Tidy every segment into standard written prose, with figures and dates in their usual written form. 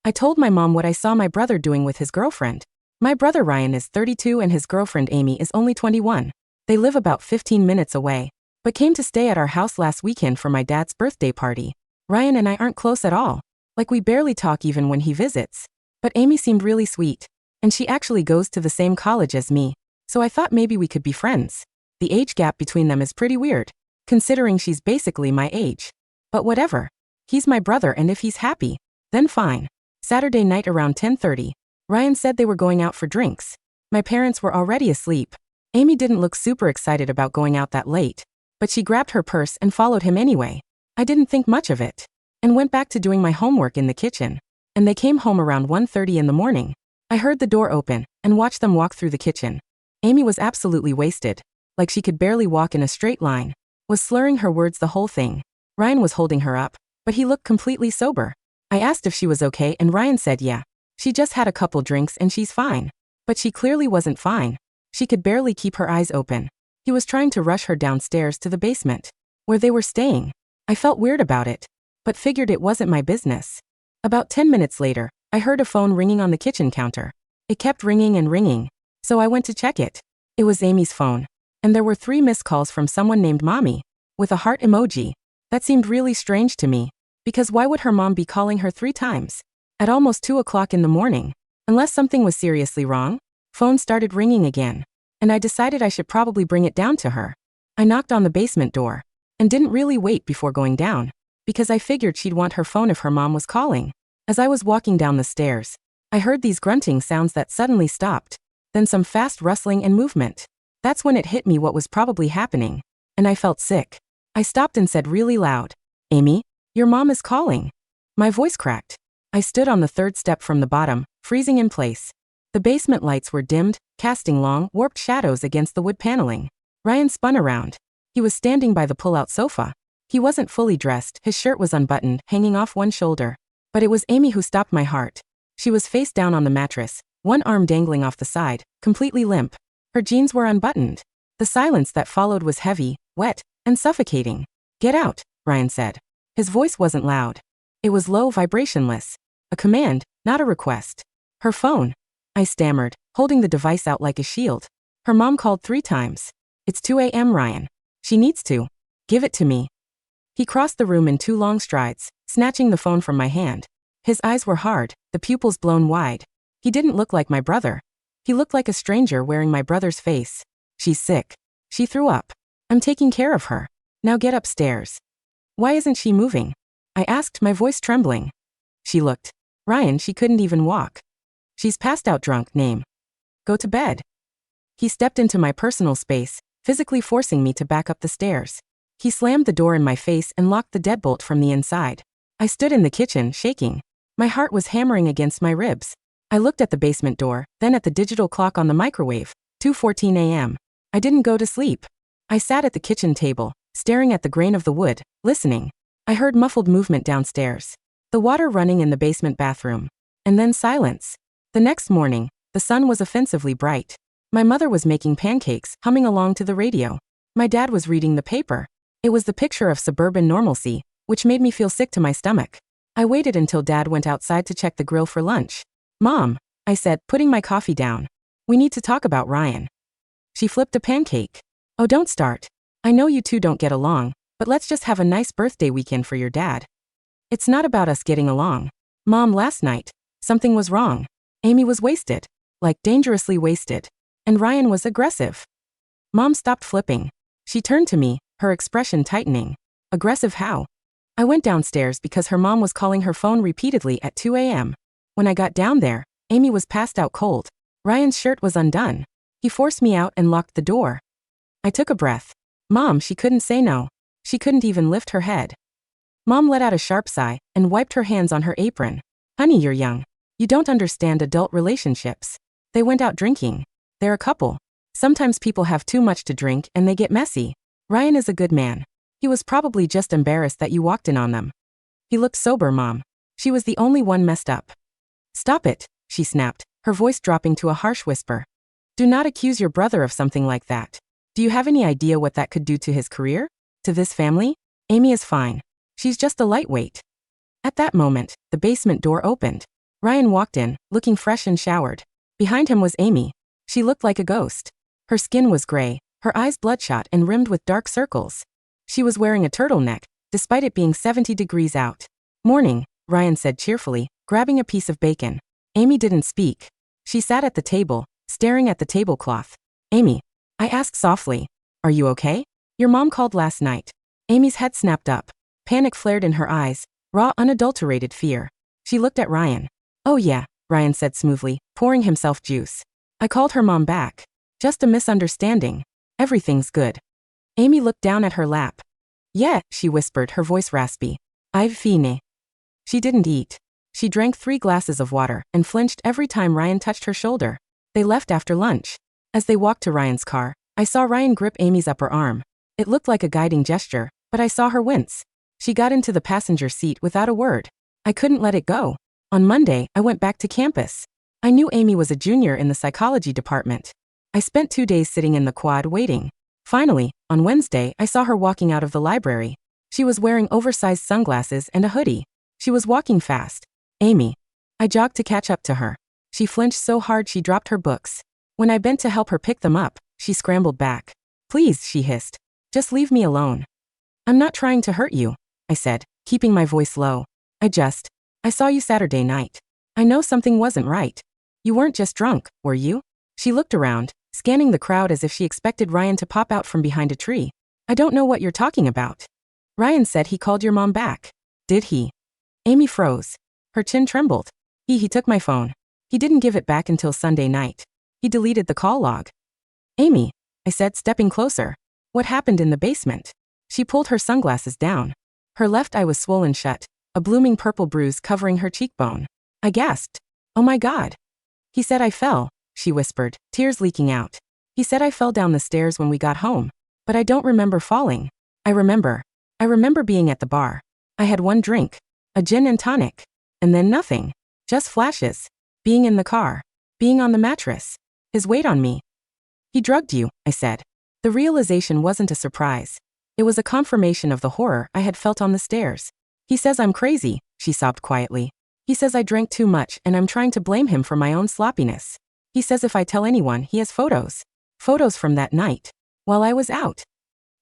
I told my mom what I saw my brother doing with his girlfriend. My brother Ryan is 32 and his girlfriend Amy is only 21. They live about 15 minutes away, but came to stay at our house last weekend for my dad's birthday party. Ryan and I aren't close at all. Like we barely talk even when he visits. But Amy seemed really sweet. And she actually goes to the same college as me. So I thought maybe we could be friends. The age gap between them is pretty weird, considering she's basically my age. But whatever. He's my brother and if he's happy, then fine. Saturday night around 10:30, Ryan said they were going out for drinks. My parents were already asleep. Amy didn't look super excited about going out that late, but she grabbed her purse and followed him anyway. I didn't think much of it, and went back to doing my homework in the kitchen. And they came home around 1:30 in the morning. I heard the door open, and watched them walk through the kitchen. Amy was absolutely wasted, like she could barely walk in a straight line, was slurring her words the whole thing. Ryan was holding her up, but he looked completely sober. I asked if she was okay and Ryan said yeah. She just had a couple drinks and she's fine. But she clearly wasn't fine. She could barely keep her eyes open. He was trying to rush her downstairs to the basement, where they were staying. I felt weird about it, but figured it wasn't my business. About 10 minutes later, I heard a phone ringing on the kitchen counter. It kept ringing and ringing, so I went to check it. It was Amy's phone, and there were 3 missed calls from someone named Mommy, with a heart emoji. That seemed really strange to me, because why would her mom be calling her 3 times? At almost 2 o'clock in the morning, unless something was seriously wrong? Phone started ringing again, and I decided I should probably bring it down to her. I knocked on the basement door, and didn't really wait before going down, because I figured she'd want her phone if her mom was calling. As I was walking down the stairs, I heard these grunting sounds that suddenly stopped, then some fast rustling and movement. That's when it hit me what was probably happening, and I felt sick. I stopped and said really loud, "Amy, your mom is calling." My voice cracked. I stood on the 3rd step from the bottom, freezing in place. The basement lights were dimmed, casting long, warped shadows against the wood paneling. Ryan spun around. He was standing by the pull-out sofa. He wasn't fully dressed, his shirt was unbuttoned, hanging off one shoulder. But it was Amy who stopped my heart. She was face down on the mattress, one arm dangling off the side, completely limp. Her jeans were unbuttoned. The silence that followed was heavy, wet, and suffocating. "Get out," Ryan said. His voice wasn't loud. It was low, vibrationless. A command, not a request. "Her phone," I stammered, holding the device out like a shield. "Her mom called 3 times. It's 2 a.m., Ryan. She needs to. Give it to me." He crossed the room in 2 long strides, snatching the phone from my hand. His eyes were hard, the pupils blown wide. He didn't look like my brother. He looked like a stranger wearing my brother's face. "She's sick. She threw up. I'm taking care of her. Now get upstairs." "Why isn't she moving?" I asked, my voice trembling. She looked. "Ryan, she couldn't even walk. She's passed out drunk, name. Go to bed." He stepped into my personal space, physically forcing me to back up the stairs. He slammed the door in my face and locked the deadbolt from the inside. I stood in the kitchen, shaking. My heart was hammering against my ribs. I looked at the basement door, then at the digital clock on the microwave, 2:14 a.m. I didn't go to sleep. I sat at the kitchen table, staring at the grain of the wood, listening. I heard muffled movement downstairs, the water running in the basement bathroom, and then silence. The next morning, the sun was offensively bright. My mother was making pancakes, humming along to the radio. My dad was reading the paper. It was the picture of suburban normalcy, which made me feel sick to my stomach. I waited until Dad went outside to check the grill for lunch. "Mom," I said, putting my coffee down. "We need to talk about Ryan." She flipped a pancake. "Oh, don't start. I know you two don't get along, but let's just have a nice birthday weekend for your dad." "It's not about us getting along. Mom, last night, something was wrong. Amy was wasted. Like dangerously wasted. And Ryan was aggressive." Mom stopped flipping. She turned to me, her expression tightening. "Aggressive how?" I went downstairs because her mom was calling her phone repeatedly at 2 a.m. When I got down there, Amy was passed out cold. Ryan's shirt was undone. He forced me out and locked the door. I took a breath. Mom, she couldn't say no. She couldn't even lift her head. Mom let out a sharp sigh and wiped her hands on her apron. "Honey, you're young. You don't understand adult relationships. They went out drinking. They're a couple. Sometimes people have too much to drink and they get messy. Ryan is a good man. He was probably just embarrassed that you walked in on them. He looked sober, Mom. She was the only one messed up." "Stop it," she snapped, her voice dropping to a harsh whisper. "Do not accuse your brother of something like that. Do you have any idea what that could do to his career? To this family? Amy is fine. She's just a lightweight." At that moment, the basement door opened. Ryan walked in, looking fresh and showered. Behind him was Amy. She looked like a ghost. Her skin was gray, her eyes bloodshot and rimmed with dark circles. She was wearing a turtleneck, despite it being 70 degrees out. "Morning," Ryan said cheerfully, grabbing a piece of bacon. Amy didn't speak. She sat at the table, staring at the tablecloth. "Amy," I asked softly, "are you okay? Your mom called last night." Amy's head snapped up. Panic flared in her eyes, raw, unadulterated fear. She looked at Ryan. "Oh yeah," Ryan said smoothly, pouring himself juice. "I called her mom back. Just a misunderstanding. Everything's good." Amy looked down at her lap. "Yeah," she whispered, her voice raspy. "I've fine." She didn't eat. She drank 3 glasses of water and flinched every time Ryan touched her shoulder. They left after lunch. As they walked to Ryan's car, I saw Ryan grip Amy's upper arm. It looked like a guiding gesture, but I saw her wince. She got into the passenger seat without a word. I couldn't let it go. On Monday, I went back to campus. I knew Amy was a junior in the psychology department. I spent 2 days sitting in the quad waiting. Finally, on Wednesday, I saw her walking out of the library. She was wearing oversized sunglasses and a hoodie. She was walking fast. "Amy." I jogged to catch up to her. She flinched so hard she dropped her books. When I bent to help her pick them up, she scrambled back. "Please," she hissed. "Just leave me alone." "I'm not trying to hurt you," I said, keeping my voice low. I saw you Saturday night. I know something wasn't right. You weren't just drunk, were you?" She looked around, scanning the crowd as if she expected Ryan to pop out from behind a tree. "I don't know what you're talking about." "Ryan said he called your mom back." "Did he?" Amy froze. Her chin trembled. He took my phone. He didn't give it back until Sunday night. He deleted the call log." "Amy," I said, stepping closer. "What happened in the basement?" She pulled her sunglasses down. Her left eye was swollen shut, a blooming purple bruise covering her cheekbone. I gasped. "Oh my God." "He said I fell," she whispered, tears leaking out. "He said I fell down the stairs when we got home. But I don't remember falling. I remember being at the bar. I had 1 drink. A gin and tonic. And then nothing. Just flashes. Being in the car. Being on the mattress. His weight on me." "He drugged you," I said. The realization wasn't a surprise. It was a confirmation of the horror I had felt on the stairs. "He says I'm crazy," she sobbed quietly. "He says I drank too much and I'm trying to blame him for my own sloppiness. He says if I tell anyone, he has photos. Photos from that night. While I was out."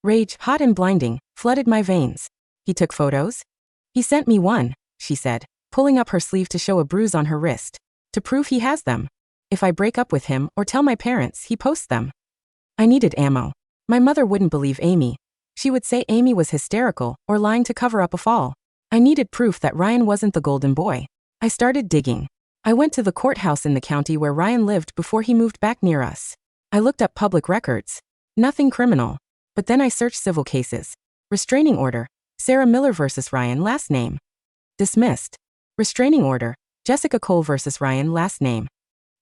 Rage, hot and blinding, flooded my veins. "He took photos?" "He sent me one," she said, pulling up her sleeve to show a bruise on her wrist. "To prove he has them. If I break up with him or tell my parents, he posts them." I needed ammo. My mother wouldn't believe Amy. She would say Amy was hysterical or lying to cover up a fall. I needed proof that Ryan wasn't the golden boy. I started digging. I went to the courthouse in the county where Ryan lived before he moved back near us. I looked up public records. Nothing criminal. But then I searched civil cases. Restraining order. Sarah Miller versus Ryan, last name. Dismissed. Restraining order. Jessica Cole versus Ryan, last name.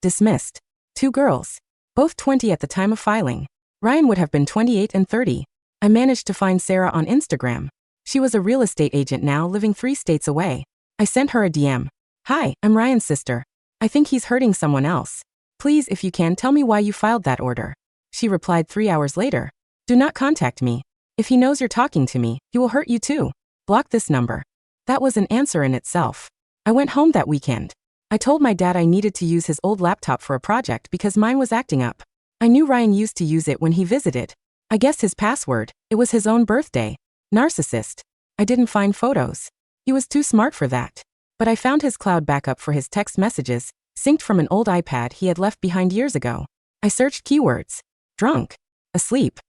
Dismissed. 2 girls. Both 20 at the time of filing. Ryan would have been 28 and 30. I managed to find Sarah on Instagram. She was a real estate agent now living 3 states away. I sent her a DM. "Hi, I'm Ryan's sister. I think he's hurting someone else. Please, if you can, tell me why you filed that order." She replied 3 hours later. "Do not contact me. If he knows you're talking to me, he will hurt you too. Block this number." That was an answer in itself. I went home that weekend. I told my dad I needed to use his old laptop for a project because mine was acting up. I knew Ryan used to use it when he visited. I guessed his password. It was his own birthday. Narcissist. I didn't find photos. He was too smart for that. But I found his cloud backup for his text messages, synced from an old iPad he had left behind years ago. I searched keywords. Drunk. Asleep.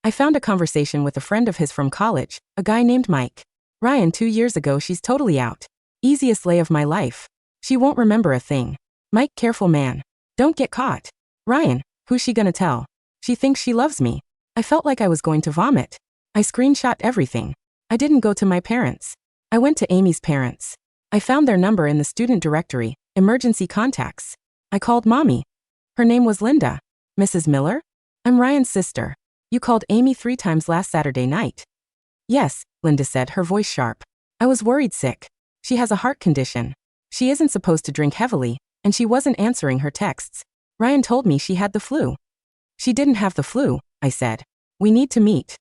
I found a conversation with a friend of his from college, a guy named Mike. "Ryan, 2 years ago, she's totally out. Easiest lay of my life. She won't remember a thing. Mike, careful man. Don't get caught. Ryan, who's she gonna tell? She thinks she loves me." I felt like I was going to vomit. I screenshot everything. I didn't go to my parents. I went to Amy's parents. I found their number in the student directory, emergency contacts. I called Mommy. Her name was Linda. "Mrs. Miller? I'm Ryan's sister. You called Amy 3 times last Saturday night." "Yes," Linda said, her voice sharp. "I was worried sick. She has a heart condition. She isn't supposed to drink heavily, and she wasn't answering her texts. Ryan told me she had the flu." "She didn't have the flu," I said. "We need to meet."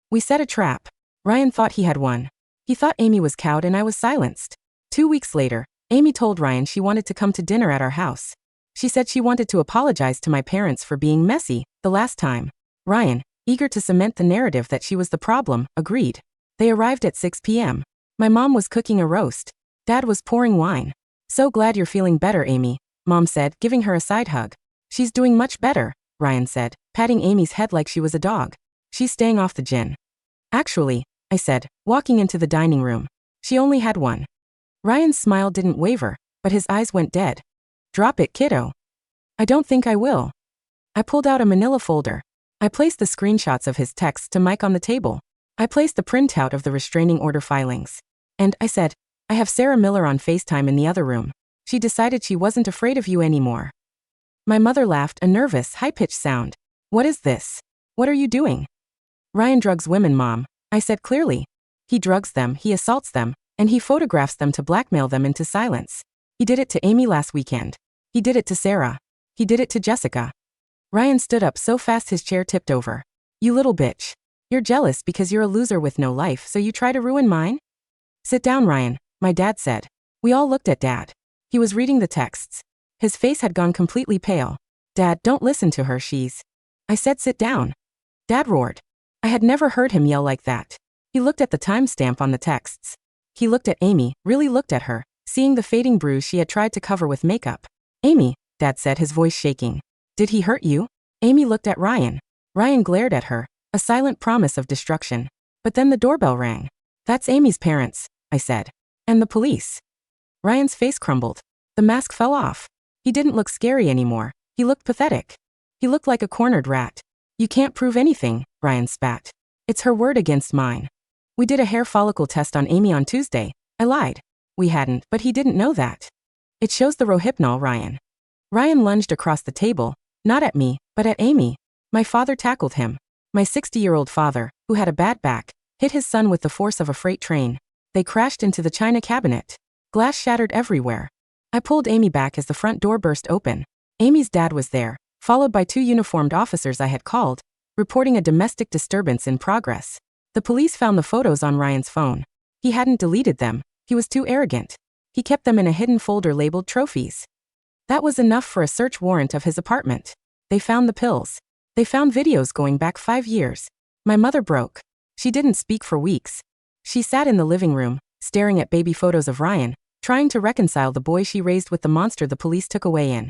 We set a trap. Ryan thought he had won. He thought Amy was cowed and I was silenced. 2 weeks later, Amy told Ryan she wanted to come to dinner at our house. She said she wanted to apologize to my parents for being messy the last time. Ryan, eager to cement the narrative that she was the problem, agreed. They arrived at 6 p.m. My mom was cooking a roast. Dad was pouring wine. So glad you're feeling better, Amy, Mom said, giving her a side hug. She's doing much better, Ryan said, patting Amy's head like she was a dog. She's staying off the gin. Actually, I said, walking into the dining room. She only had one. Ryan's smile didn't waver, but his eyes went dead. Drop it, kiddo. I don't think I will. I pulled out a manila folder. I placed the screenshots of his texts to Mike on the table. I placed the printout of the restraining order filings. And I said, I have Sarah Miller on FaceTime in the other room. She decided she wasn't afraid of you anymore. My mother laughed, a nervous, high-pitched sound. What is this? What are you doing? Ryan drugs women, Mom, I said clearly. He drugs them, he assaults them, and he photographs them to blackmail them into silence. He did it to Amy last weekend. He did it to Sarah. He did it to Jessica. Ryan stood up so fast his chair tipped over. You little bitch. You're jealous because you're a loser with no life, so you try to ruin mine? Sit down, Ryan, my dad said. We all looked at Dad. He was reading the texts. His face had gone completely pale. Dad, don't listen to her, she's... I said sit down. Dad roared. I had never heard him yell like that. He looked at the timestamp on the texts. He looked at Amy, really looked at her, seeing the fading bruise she had tried to cover with makeup. Amy, Dad said, his voice shaking. Did he hurt you? Amy looked at Ryan. Ryan glared at her, a silent promise of destruction. But then the doorbell rang. That's Amy's parents, I said. And the police. Ryan's face crumbled. The mask fell off. He didn't look scary anymore. He looked pathetic. He looked like a cornered rat. You can't prove anything, Ryan spat. It's her word against mine. We did a hair follicle test on Amy on Tuesday. I lied. We hadn't, but he didn't know that. It shows the Rohypnol, Ryan. Ryan lunged across the table, not at me, but at Amy. My father tackled him. My 60-year-old father, who had a bad back, hit his son with the force of a freight train. They crashed into the china cabinet. Glass shattered everywhere. I pulled Amy back as the front door burst open. Amy's dad was there, followed by 2 uniformed officers I had called, reporting a domestic disturbance in progress. The police found the photos on Ryan's phone. He hadn't deleted them. He was too arrogant. He kept them in a hidden folder labeled trophies. That was enough for a search warrant of his apartment. They found the pills. They found videos going back 5 years. My mother broke. She didn't speak for weeks. She sat in the living room, staring at baby photos of Ryan, trying to reconcile the boy she raised with the monster the police took away in